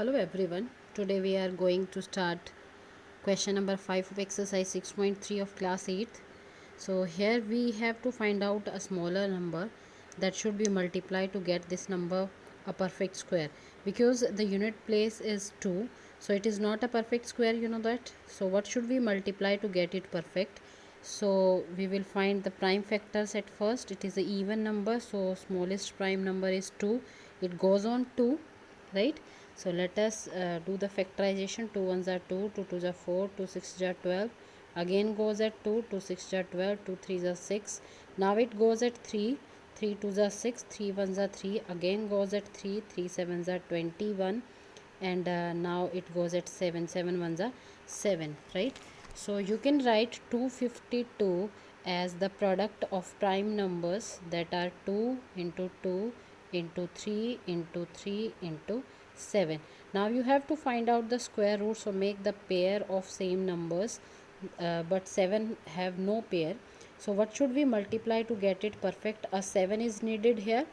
Hello everyone. Today we are going to start question number 5 of exercise 6.3 of class 8th. So here we have to find out a smaller number that should be multiplied to get this number a perfect square, because the unit place is 2, so it is not a perfect square, you know that. So what should we multiply to get it perfect? So we will find the prime factors at first. It is an even number, so smallest prime number is 2. It goes on 2, right? So let us do the factorization. 2 ones are 2, 2 twos are 4, 2 6 are 12, again goes at 2, 2 6 are 12, 2 3s are 6. Now it goes at 3, 3 twos are 6, 3 ones are 3, again goes at 3, 3 sevens are 21, and now it goes at 7, 7 ones are 7, right? So you can write 252 as the product of prime numbers that are 2 into 2 into 3 into 3 into 7. Now you have to find out the square root, so make the pair of same numbers, but 7 have no pair. So what should we multiply to get it perfect? A 7 is needed here,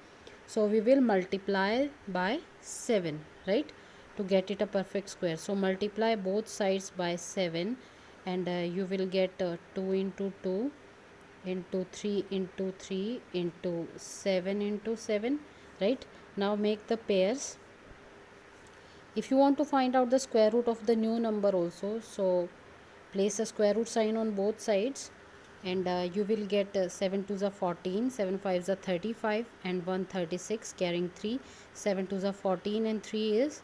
so we will multiply by 7, right, to get it a perfect square. So multiply both sides by 7, and you will get 2 into 2 into 3 into 3 into 7 into 7, right? Now make the pairs. If you want to find out the square root of the new number also, so place a square root sign on both sides, and you will get 7 2s are 14, 7 5s are 35, and 1 36 carrying 3. 7 2s are 14 and 3 is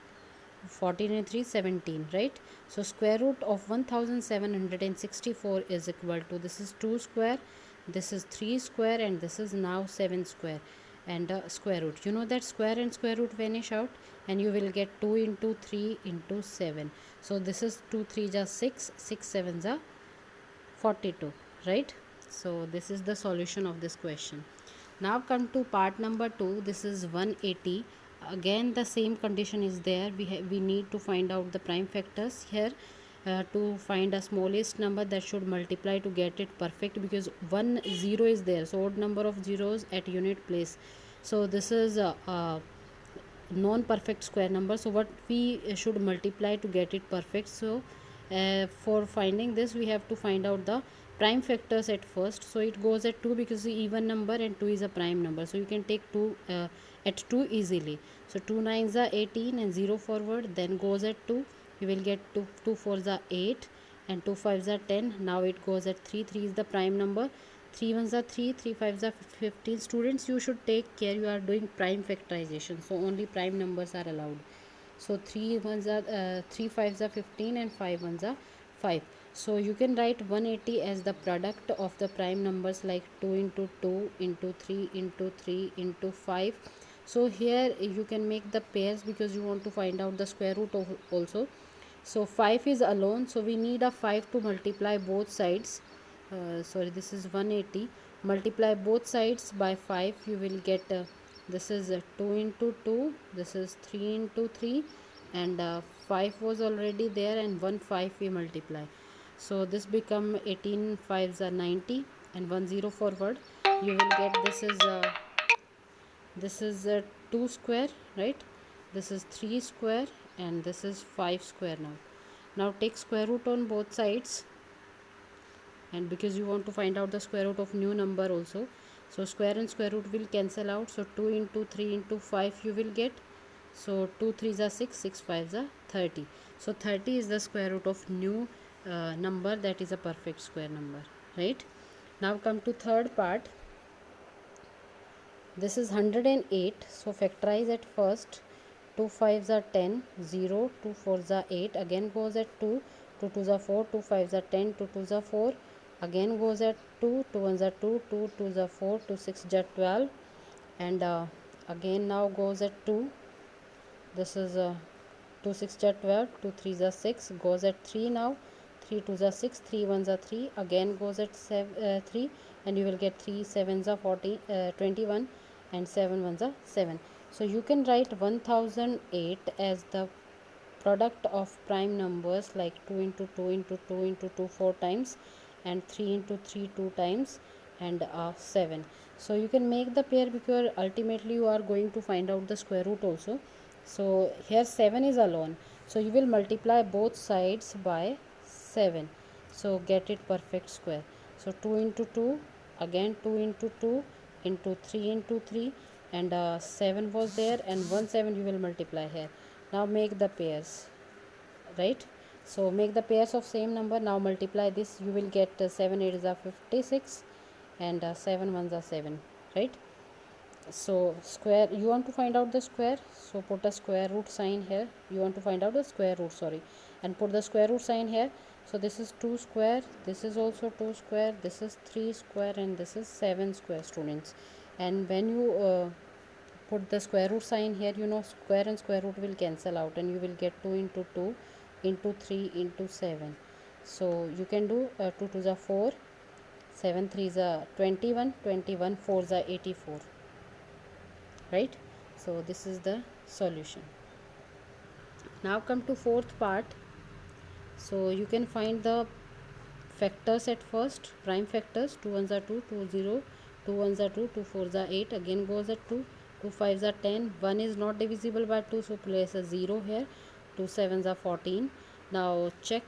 14 and 3 17, right? So square root of 1764 is equal to, this is 2 square, this is 3 square, and this is now 7 square, and square root, you know that square and square root vanish out, and you will get 2 into 3 into 7. So this is 2 3s are 6, 6 7s are 42, right? So this is the solution of this question. Now come to part number 2. This is 180. Again the same condition is there. We need to find out the prime factors here, to find a smallest number that should multiply to get it perfect, because 1 0 is there, so odd number of zeros at unit place. So this is a non-perfect square number, so what we should multiply to get it perfect? So for finding this, we have to find out the prime factors at first. So it goes at 2 because the even number and 2 is a prime number, so you can take 2 at 2 easily. So 2 9s are 18 and 0 forward, then goes at 2. You will get 2 4s are 8 and 2 5s are 10. Now it goes at 3, 3 is the prime number, 3 ones are 3, 3 5s are 15. Students, you should take care, you are doing prime factorization, so only prime numbers are allowed. So 3 ones are 3 5s are 15 and 5 ones are 5. So you can write 180 as the product of the prime numbers, like 2 into 2 into 3 into 3 into 5. So here you can make the pairs because you want to find out the square root also. So 5 is alone, so we need a 5 to multiply both sides. Sorry, this is 180. Multiply both sides by 5, you will get this is 2 into 2, this is 3 into 3, and 5 was already there, and 1 5 we multiply. So this become 18 5s are 90, and 1 0 forward, you will get this is 2 square, right? This is 3 square, and this is 5 square. Now take square root on both sides, and because you want to find out the square root of new number also, so square and square root will cancel out. So 2 into 3 into 5 you will get, so 2 3s are 6, 6 5s are 30. So 30 is the square root of new number that is a perfect square number, right? Now come to third part. This is 108, so factorize at first. 2 5s are 10, 0, 2 4s are 8, again goes at 2, 2 2s are 4, 2 5s are 10, 2 2s are 4, again goes at 2, 2 1s are 2, 2 2s are 4, 2 6s are 12, and again now goes at 2. This is 2 6s are 12, 2 3s are 6, goes at 3 now, 3 2s are 6, 3 1s are 3, again goes at 3, and you will get 3 7s are 21, and 7 ones are 7. So you can write 1008 as the product of prime numbers, like 2 into 2 into 2 into 2 4 times, and 3 into 3 2 times, and 7. So you can make the pair because ultimately you are going to find out the square root also. So here 7 is alone, so you will multiply both sides by 7, so get it perfect square. So 2 into 2, again 2 into 2 into 3 into 3, and 7 was there, and 1 7 you will multiply here. Now make the pairs, right? So make the pairs of same number. Now multiply this, you will get 7 8s are 56, and 7 1s are 7, right? So square, you want to find out the square, so put a square root sign here. You want to find out the square root, sorry, and put the square root sign here. So this is 2 square, this is also 2 square, this is 3 square, and this is 7 square, students. And when you put the square root sign here, you know square and square root will cancel out, and you will get 2 into 2 into 3 into 7. So you can do 2 2s are 4, 7 3s are 21, 21 4s are 84, right? So this is the solution. Now come to fourth part. So you can find the factors at first, prime factors. 2 1s are 2, 2 0, 2 1s are 2, 2 4s are 8, again goes at 2, 2 5s are 10, 1 is not divisible by 2, so place a 0 here, 2 7s are 14. Now check,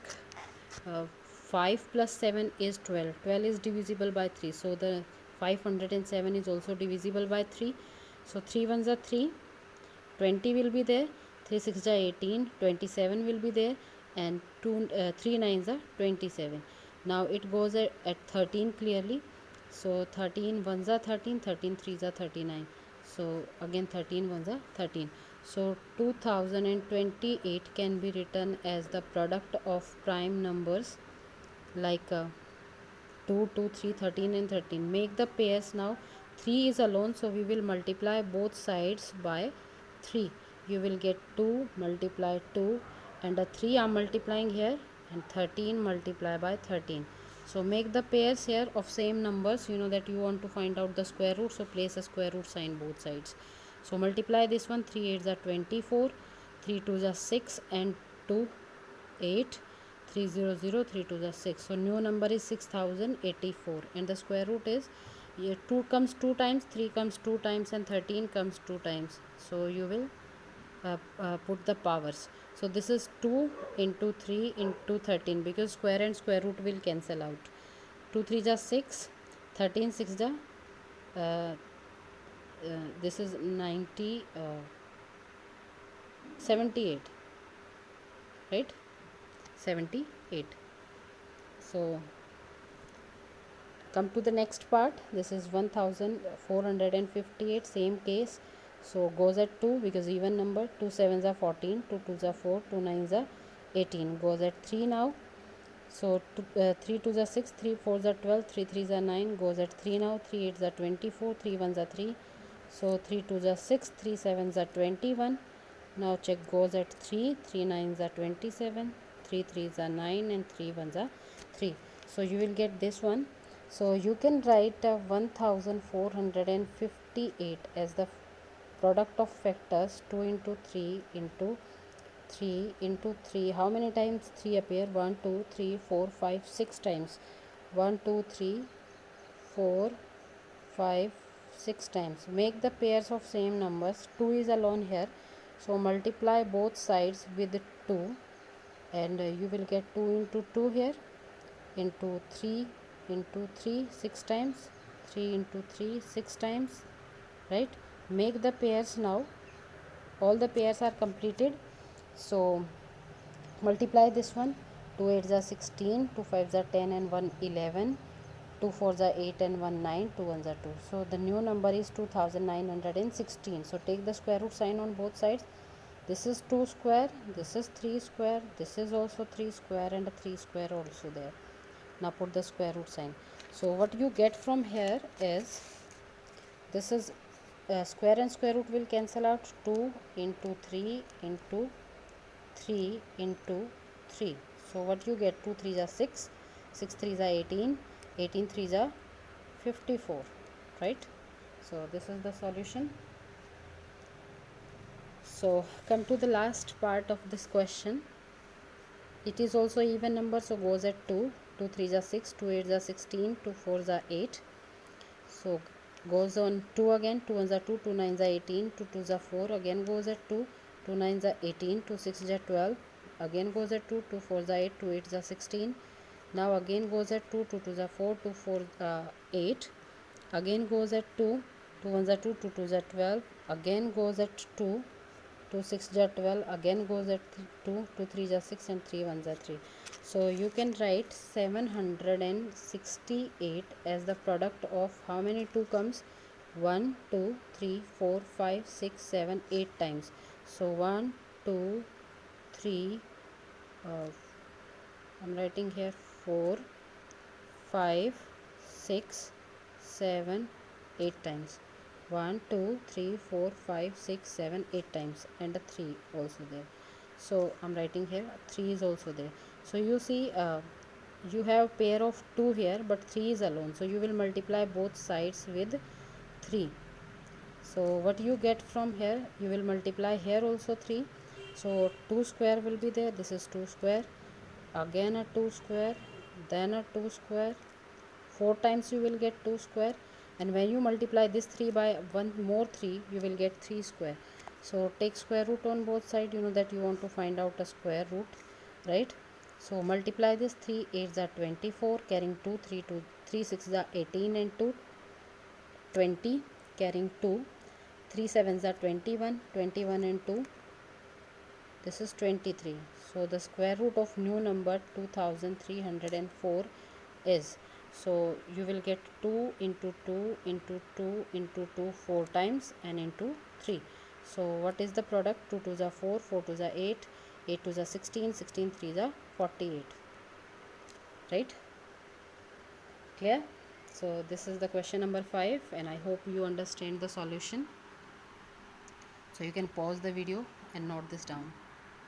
5 plus 7 is 12, 12 is divisible by 3, so the 507 is also divisible by 3. So 3 1s are 3, 20 will be there, 3 6 are 18, 27 will be there, and 3 9s are 27. Now it goes at 13 clearly. So 13 1s are 13, 13 3s are 39. So again 13 1s are 13. So 2028 can be written as the product of prime numbers like 2 2 3 13 and 13. Make the pairs now. 3 is alone, so we will multiply both sides by 3. You will get 2 multiply 2, and a 3 are multiplying here, and 13 multiply by 13. So make the pairs here of same numbers. You know that you want to find out the square root, so place a square root sign both sides. So multiply this one, 3 8s are 24, 3 2s are 6, and 2 8, 3 0 0, 3 2s are 6. So new number is 6084, and the square root is, 2 comes 2 times, 3 comes 2 times, and 13 comes 2 times. So you will put the powers. So this is 2 into 3 into 13, because square and square root will cancel out. 2 3 are 6, 13 6 are this is 90, 78, right? 78. So come to the next part. This is 1458, same case. So goes at 2 because even number. 2 7s are 14, 2 2s are 4, 2 9s are 18. Goes at 3 now. So 3 2s are 6, 3 4s are 12, 3 3s are 9. Goes at 3 now. 3 8s are 24, 3 1s are 3. So 3 2s are 6, 3 7s are 21. Now check, goes at 3, 3 9s are 27, 3 3s are 9, and 3 1s are 3. So you will get this one. So you can write 1458 as the product of factors 2 into 3 into 3 into 3. How many times 3 appear? 1 2 3 4 5 6 times. 1 2 3 4 5 6 times. Make the pairs of same numbers. 2 is alone here, so multiply both sides with 2, and you will get 2 into 2 here, into 3 into 3 6 times, 3 into 3 6 times, right? Make the pairs now. All the pairs are completed. So multiply this one. 2 8s are 16, 2 5s are 10, and 1 11, 2 4s are 8, and 1 9, 2 1s are 2. So the new number is 2916. So take the square root sign on both sides. This is 2 square, this is 3 square, this is also 3 square, and a 3 square also there. Now put the square root sign. So what you get from here is, this is square and square root will cancel out. 2 into 3 into 3 into 3. So what you get, 2 3s are 6, 6 3s are 18, 18 3s are 54, right? So this is the solution. So come to the last part of this question. It is also even number, so goes at 2, 2 3s are 6, 2 8s are 16, 2 4s are 8. So goes on 2 again, 2 1s are 2, 2 9s are 18, 2 2s are 4, again goes at 2, 2 9s are 18, 2 6s are 12, again goes at 2, 2 4s are 8, 2 8s are 16, now again goes at 2, 2 2s are 4, 2 4 8, again goes at 2, 2 1s are 2, 2 2s are 12, again goes at 2, 2 6s are 12, again goes at 2, 2 3s are 6 and 3 1s are 3. So you can write 768 as the product of how many 2 comes, 1 2 3 4 5 6 7 8 times. So 1 2 3 I'm writing here 4 5 6 7 8 times. 1 2 3 4 5 6 7 8 times, and a 3 also there. So I'm writing here 3 is also there. So you see you have pair of 2 here, but 3 is alone, so you will multiply both sides with 3. So what you get from here, you will multiply here also 3. So 2 square will be there, this is 2 square, again a 2 square, then a 2 square, 4 times you will get 2 square, and when you multiply this 3 by one more 3, you will get 3 square. So take square root on both sides, you know that you want to find out a square root, right? So multiply this, 3 8s are 24, carrying 2, 3 2 3 6s are 18 and 2 20, carrying 2, 3 7s are 21, 21 and 2, this is 23. So the square root of new number 2304 is, so you will get 2 into 2 into 2 into 2 4 times and into 3. So what is the product? 2 2s are 4, 4 2s are 8, 8 2s are 16, 16 3s are 48, right? Clear? So this is the question number 5, and I hope you understand the solution. So you can pause the video and note this down.